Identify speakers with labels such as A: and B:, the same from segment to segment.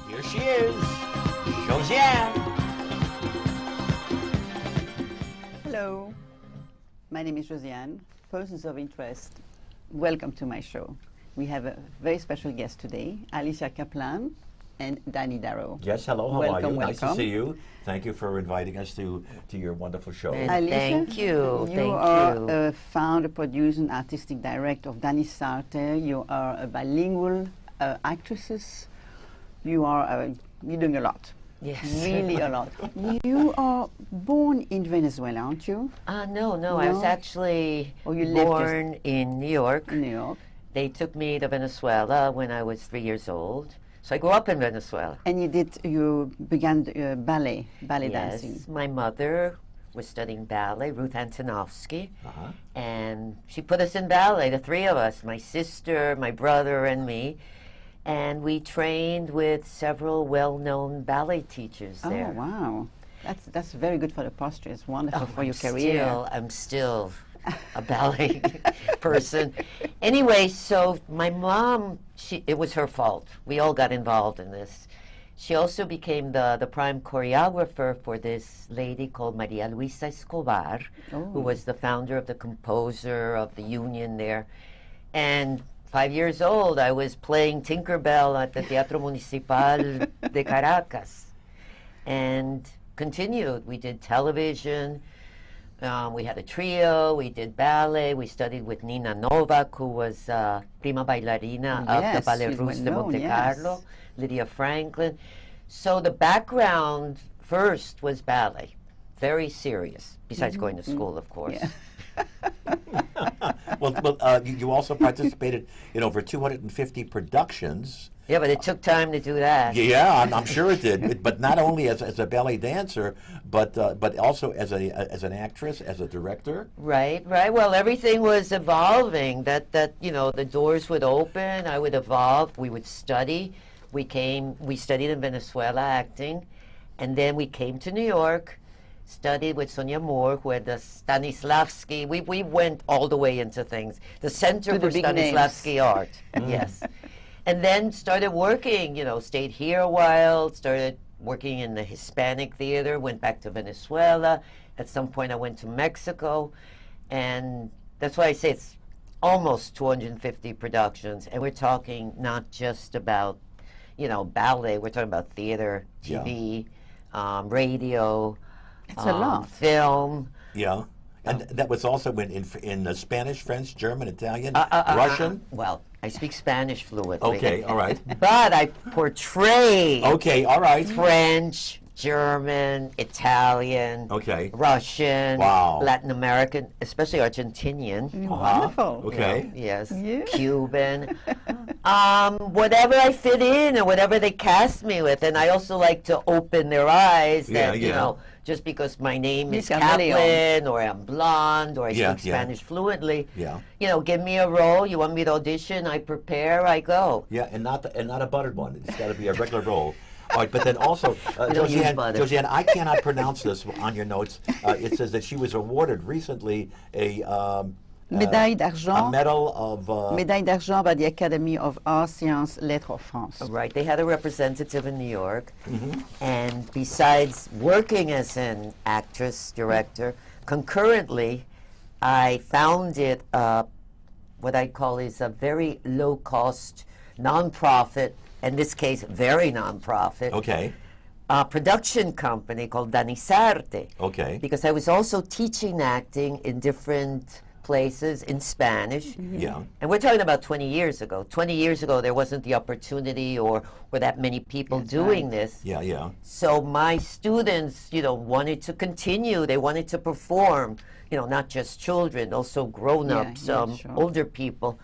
A: Here she is, Josiane.
B: Hello, my name is Josiane. Persons of interest, welcome to my show. We have a very special guest today, Alicia Kaplan and Danny Dar.
A: Yes, hello, how are you? Nice to
B: Welcome.
A: see you. Thank you for inviting us to your wonderful show.
C: And
B: Alicia,
C: thank you.
B: You are a founder, producer, and artistic director of Danisarte. You are a bilingual actress. You're doing a lot.
C: Yes.
B: Really a lot. You are born in Venezuela, aren't you?
C: No. I was actually
B: Oh, you lived
C: born in New York.
B: In New York.
C: They took me to Venezuela when I was 3 years old. So I grew up in Venezuela.
B: And you began ballet
C: Yes.
B: dancing.
C: My mother was studying ballet, Ruth Antonovsky, and she put us in ballet, the three of us, my sister, my brother, and me. And we trained with several well-known ballet teachers there.
B: Oh, wow. That's very good for the posture. It's wonderful for your career.
C: I'm still a ballet person. Anyway, so my mom, it was her fault. We all got involved in this. She also became the prime choreographer for this lady called Maria Luisa Escobar, who was the founder of the composer of the union there. And 5 years old, I was playing Tinkerbell at the Teatro Municipal de Caracas. And continued. We did television. We had a trio. We did ballet. We studied with Nina Novak, who was prima bailarina of the Ballet
B: she's
C: Russe de
B: well-known,
C: Monte
B: yes.
C: Carlo, Lydia Franklin. So the background first was ballet. Very serious, besides going to school, of course.
B: Yeah.
A: Well, you also participated in over 250 productions.
C: Yeah, but it took time to do that.
A: Yeah, I'm sure it did. But not only as a ballet dancer, but also as an actress, as a director.
C: Right. Well, everything was evolving. That the doors would open. I would evolve. We would study. We studied in Venezuela acting, and then we came to New York, studied with Sonia Moore, who had the Stanislavski. We went all the way into things. The Center
B: To
C: for
B: the big
C: Stanislavski Art. Yes. And then started working, stayed here a while, started working in the Hispanic theater, went back to Venezuela. At some point I went to Mexico. And that's why I say it's almost 250 productions. And we're talking not just about, ballet. We're talking about theater, TV, radio,
B: It's a lot.
C: film.
A: Yeah. And that was also in Spanish, French, German, Italian, Russian?
C: Well, I speak Spanish fluently.
A: Okay, all right.
C: But I portray
A: Okay, all right.
C: French, German, Italian,
A: Okay.
C: Russian,
A: Wow.
C: Latin American, especially Argentinian.
B: Wonderful.
A: Okay.
C: Yes,
B: Yeah.
C: Cuban. Whatever I fit in and whatever they cast me with. And I also like to open their eyes that, just because my name is Kaplan or I'm blonde or I speak Spanish fluently, give me a role. You want me to audition? I prepare. I go.
A: Yeah, and not a buttered one. It's got to be a regular roll. All right, but then also,
C: don't use butter.
A: Josiane, I cannot pronounce this on your notes. It says that she was awarded recently a
B: Médaille d'argent.
A: a medal of
B: Médaille d'argent by the Academy of Arts, Sciences, Lettres of France.
C: Right. They had a representative in New York. And besides working as an actress, director, concurrently, I founded what I call is a very low-cost, nonprofit, in this case, very nonprofit, production company called Danisarte.
A: Okay.
C: Because I was also teaching acting in different places in Spanish.
A: Yeah.
C: And we're talking about 20 years ago. 20 years ago, there wasn't the opportunity or that many people doing this.
A: Yeah, yeah.
C: So my students, wanted to continue. They wanted to perform, not just children, also grown-ups,
B: sure.
C: older people.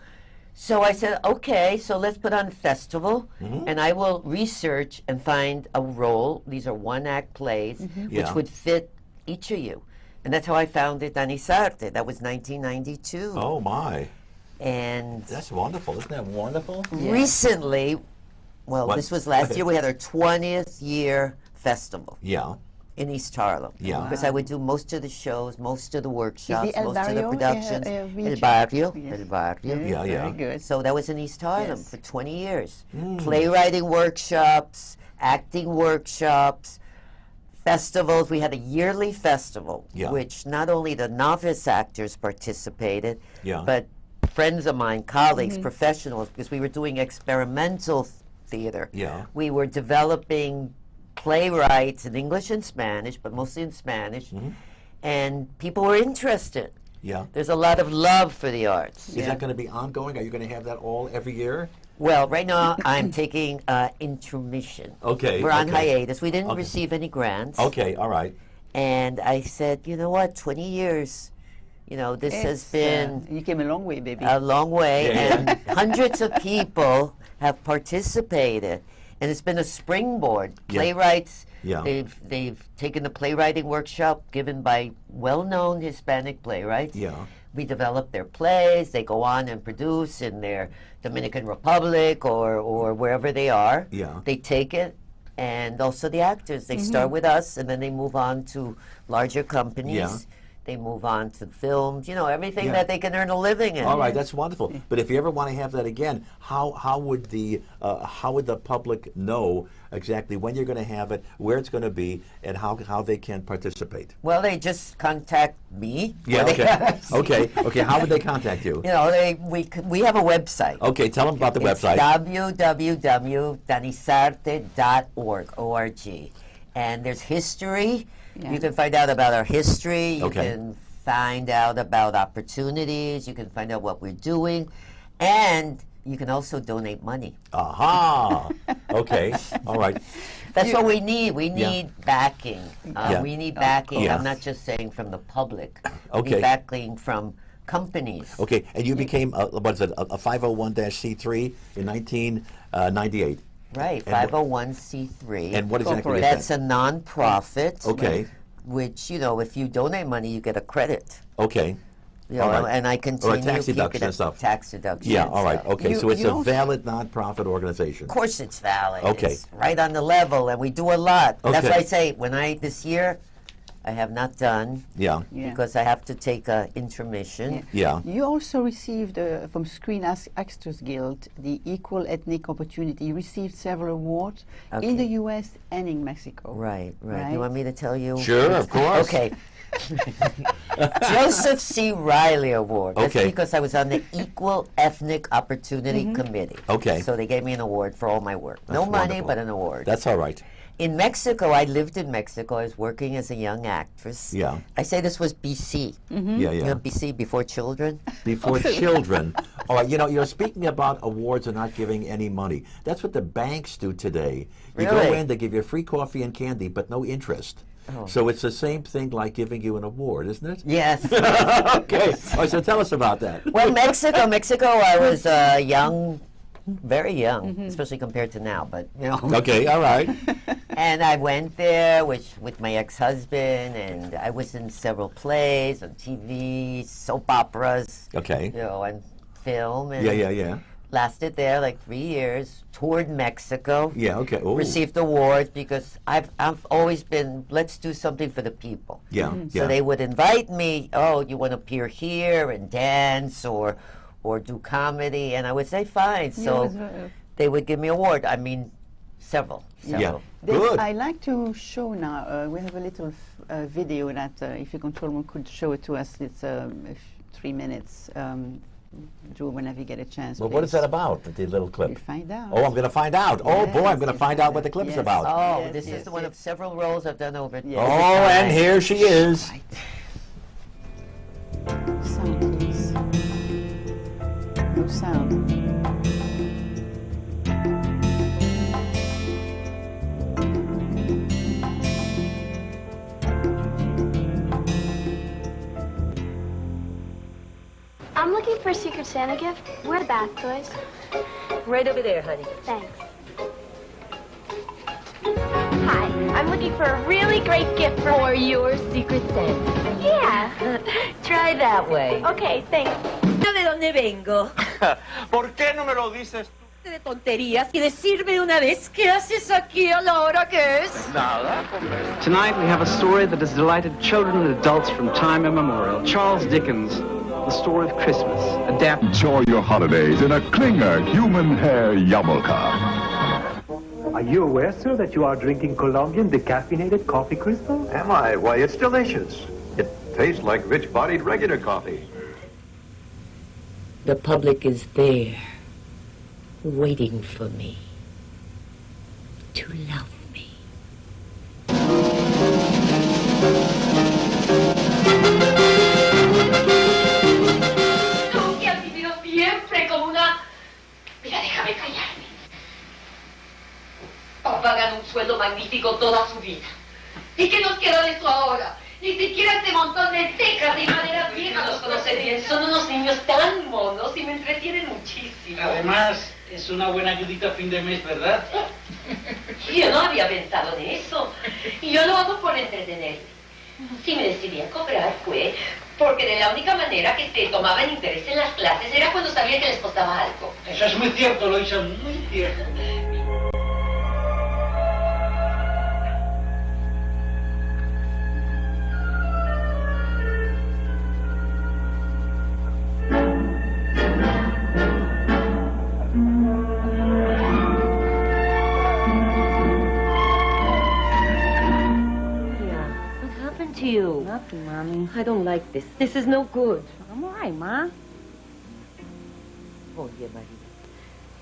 C: So I said, okay, so let's put on a festival, and I will research and find a role. These are one-act plays, which would fit each of you. And that's how I founded Danisarte. That was 1992.
A: Oh, my.
C: And
A: that's wonderful. Isn't that wonderful?
C: Recently, this was last year, we had our 20th year festival.
A: Yeah.
C: In East Harlem.
A: Yeah.
C: Because I would do most of the shows, most of the workshops,
B: El
C: most of the
B: Barrio,
C: productions.
B: region?
C: El Barrio.
B: Yes.
C: El Barrio.
A: Yeah, yeah.
B: Very good.
C: So that was in East Harlem
B: Yes.
C: for 20 years. Playwriting workshops, acting workshops, festivals. We had a yearly festival,
A: Yeah.
C: which not only the novice actors participated,
A: Yeah.
C: but friends of mine, colleagues, professionals, because we were doing experimental theater.
A: Yeah.
C: We were developing playwrights in English and Spanish, but mostly in Spanish, and people were interested.
A: Yeah.
C: There's a lot of love for the arts.
A: Is that going to be ongoing? Are you going to have that all every year?
C: Well, right now I'm taking intermission.
A: Okay,
C: We're on
A: okay.
C: hiatus. We didn't
A: Okay.
C: receive any grants.
A: Okay, all right.
C: And I said, you know what, 20 years, this has been
B: you came a long way, baby.
C: a long way,
A: Yeah,
C: and hundreds of people have participated. And it's been a springboard.
A: Yeah.
C: Playwrights,
A: Yeah.
C: they've taken the playwriting workshop given by well-known Hispanic playwrights.
A: Yeah.
C: We develop their plays. They go on and produce in their Dominican Republic or wherever they are.
A: Yeah.
C: They take it, and also the actors. They start with us, and then they move on to larger companies.
A: Yeah.
C: They move on to films. Everything
A: Yeah.
C: that they can earn a living in.
A: All right, that's wonderful. But if you ever want to have that again, how would the public know exactly when you're going to have it, where it's going to be, and how they can participate?
C: Well, they just contact me.
A: Yeah.
C: Or they-
A: Okay. Okay. How would they contact you?
C: We have a website.
A: Okay. Tell them about the
C: It's
A: website.
C: www.danisarte.org, O-R-G. And there's history.
B: Yeah.
C: You can find out about our history. You
A: Okay.
C: can find out about opportunities. You can find out what we're doing. And you can also donate money.
A: Aha. Okay. All right.
C: That's what we need. We
A: Yeah.
C: need backing.
A: Yeah.
C: We need backing.
A: Yeah.
C: I'm not just saying from the public. We
A: Okay.
C: need backing from companies.
A: Okay. And you became what is it? A 501c3 in 1998.
C: Right,
A: And what-
C: 501c3.
A: And what exactly is
C: That's
A: that?
C: a non-profit.
A: Okay.
C: Which, if you donate money, you get a credit.
A: Okay.
C: You
A: All
C: know,
A: right.
C: and I continue
A: tax
C: keep
A: deduction
C: it
A: and stuff.
C: Tax deduction.
A: Yeah.
C: and
A: All right.
C: stuff.
A: Okay.
B: You-
A: So it's
B: you
A: a
B: also-
A: valid nonprofit organization.
C: Of course it's valid.
A: Okay.
C: It's right on the level, and we do a lot. That's
A: Okay.
C: why I say, this year, I have not done,
A: Yeah.
B: Yeah.
C: because I have to take a intermission.
A: Yeah.
B: You also received from Screen Actors Guild the Equal Ethnic Opportunity. You received several awards in
C: Okay.
B: the U.S. and in Mexico.
C: Right.
B: Right.
C: You want me to tell you?
A: Sure, of course.
C: Okay. Joseph C. Riley Award. That's
A: Okay.
C: because I was on the Equal Ethnic Opportunity Committee.
A: Okay.
C: So they gave me an award for all my work.
A: That's
C: No money,
A: wonderful.
C: but an award.
A: That's all right.
C: In Mexico, I lived in Mexico. I was working as a young actress.
A: Yeah.
C: I say this was BC.
A: Yeah. Yeah.
C: BC, before children.
A: Before children. All right, you're speaking about awards and not giving any money. That's what the banks do today. You go
C: Really?
A: in, they give you free coffee and candy, but no interest.
C: Oh.
A: So it's the same thing like giving you an award, isn't it?
C: Yes.
A: Okay. All right, so tell us about that.
C: Well, Mexico, I was young, very young, especially compared to now, but,
A: Okay, all right.
C: And I went there with my ex-husband, and I was in several plays on TV, soap operas,
A: Okay.
C: and film. And
A: Yeah.
C: lasted there like 3 years, toured Mexico.
A: Yeah, okay. Ooh.
C: Received awards because I've always been, let's do something for the people.
A: Yeah,
C: So
A: yeah.
C: they would invite me, you want to appear here and dance or do comedy, and I would say fine. So
B: was,
C: they would give me award. I mean, several.
A: Yeah.
B: Then
A: Good.
B: I like to show now. We have a little video that, if your control room could show it to us, it's 3 minutes. Drew, whenever you get a chance.
A: Well, what is
B: please.
A: that about, the little clip?
B: We'll find out.
A: Oh, I'm going to find out. Oh, boy, I'm going to
B: Yes,
A: find out what the clip's
B: yes.
A: about.
C: Oh,
B: Yes,
C: this
B: yes,
C: is the one of
B: yes.
C: several roles I've done over.
B: Yes.
C: over
A: Oh, and
C: time.
A: here she is.
B: Sound, please. No sound.
D: I'm looking for a Secret Santa gift. Where are the bath toys?
E: Right over there, honey.
D: Thanks. Hi, I'm looking for a really great gift for
E: your Secret Santa.
D: Yeah.
E: Try that way.
D: Okay, thanks.
E: ¿De dónde vengo?
F: ¿Por qué no me lo dices tú?
E: De tonterías y decirme de una vez qué haces aquí a la hora que es.
F: Nada, hombre.
G: Tonight we have a story that has delighted children and adults from time immemorial. Charles Dickens, The Story of Christmas, adapted.
H: Enjoy your holidays in a Klinger human hair yarmulke. Are you aware, sir, that you are drinking Colombian decaffeinated coffee crystal?
I: Am I? Why, it's delicious. It tastes like rich-bodied regular coffee.
C: The public is there, waiting for me to love me.
E: Tú que has vivido siempre como una... Mira, déjame callarme. Papá gana un sueldo magnífico toda su vida. ¿Y qué nos queda de eso ahora? Ni siquiera este montón de tecas y maderas viejas los conoce bien. Son unos niños tan monos y me entretienen muchísimo.
J: Además, es una buena ayudita a fin de mes, ¿verdad?
E: Yo no había pensado en eso. Y yo lo hago por entretenerme. Si me decidí a cobrar fue porque de la única manera que se tomaban interés en las clases era cuando sabía que les costaba algo.
J: Eso es muy cierto, Loisa, muy cierto.
K: To you.
L: Nothing, Mommy.
K: I don't like this. This is no good.
L: I'm all right, Ma.
K: Oh, yeah, Maria.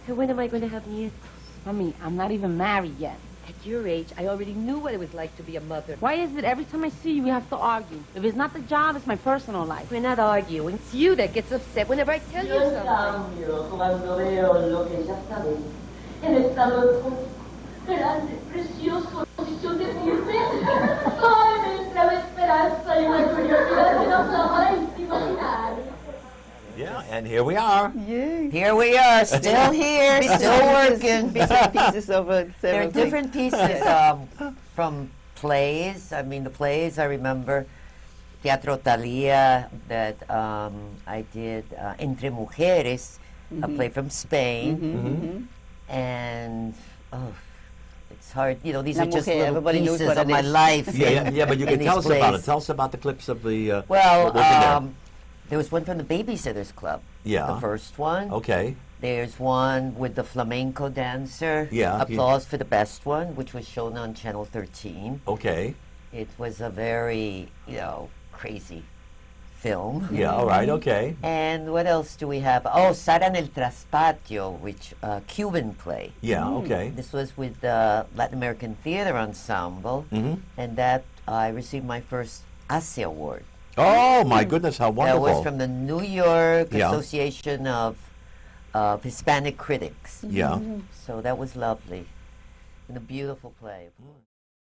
K: And when am I going to have nietos?
L: Mommy, I'm not even married yet.
K: At your age, I already knew what it was like to be a mother.
L: Why is it every time I see you, we have to argue? If it's not the job, it's my personal life.
K: We're not arguing. It's you that gets upset whenever I tell you something.
E: Cuando veo lo que ya sabes. El estado grande, precioso, posición de firme. Ay, me entra la esperanza y la curiosidad que no podéis imaginar.
A: Yeah, and here we are.
B: Yay.
C: Here we are, still here, still working.
B: Bits and pieces of
C: There
B: several
C: are different pieces from plays. I mean, the plays I remember, Teatro Thalia, that I did, Entre Mujeres, a play from Spain, and it's hard. You know, these
B: La
C: are just
B: Mujer,
C: little
B: everybody knows
C: pieces
B: what
C: of
B: it
C: my
B: is.
C: life.
A: Yeah, but you
C: in
A: can tell
C: these
A: us about
C: plays.
A: it. Tell us about the clips of the.
C: Well,
A: what was in there.
C: there was one from the Babysitters Club.
A: Yeah.
C: The first one.
A: Okay.
C: There's one with the flamenco dancer.
A: Yeah.
C: Applause for the best one, which was shown on Channel 13.
A: Okay.
C: It was a very, crazy film.
A: Yeah, all right, okay.
C: And what else do we have? Oh, Sara en el Traspatio, which Cuban play.
A: Yeah, okay.
C: This was with the Latin American Theater Ensemble, and that I received my first ASE award.
A: Oh, my goodness, how wonderful.
C: That was from the New York
A: Yeah.
C: Association of Hispanic Critics.
A: Yeah.
C: So that was lovely. And a beautiful play.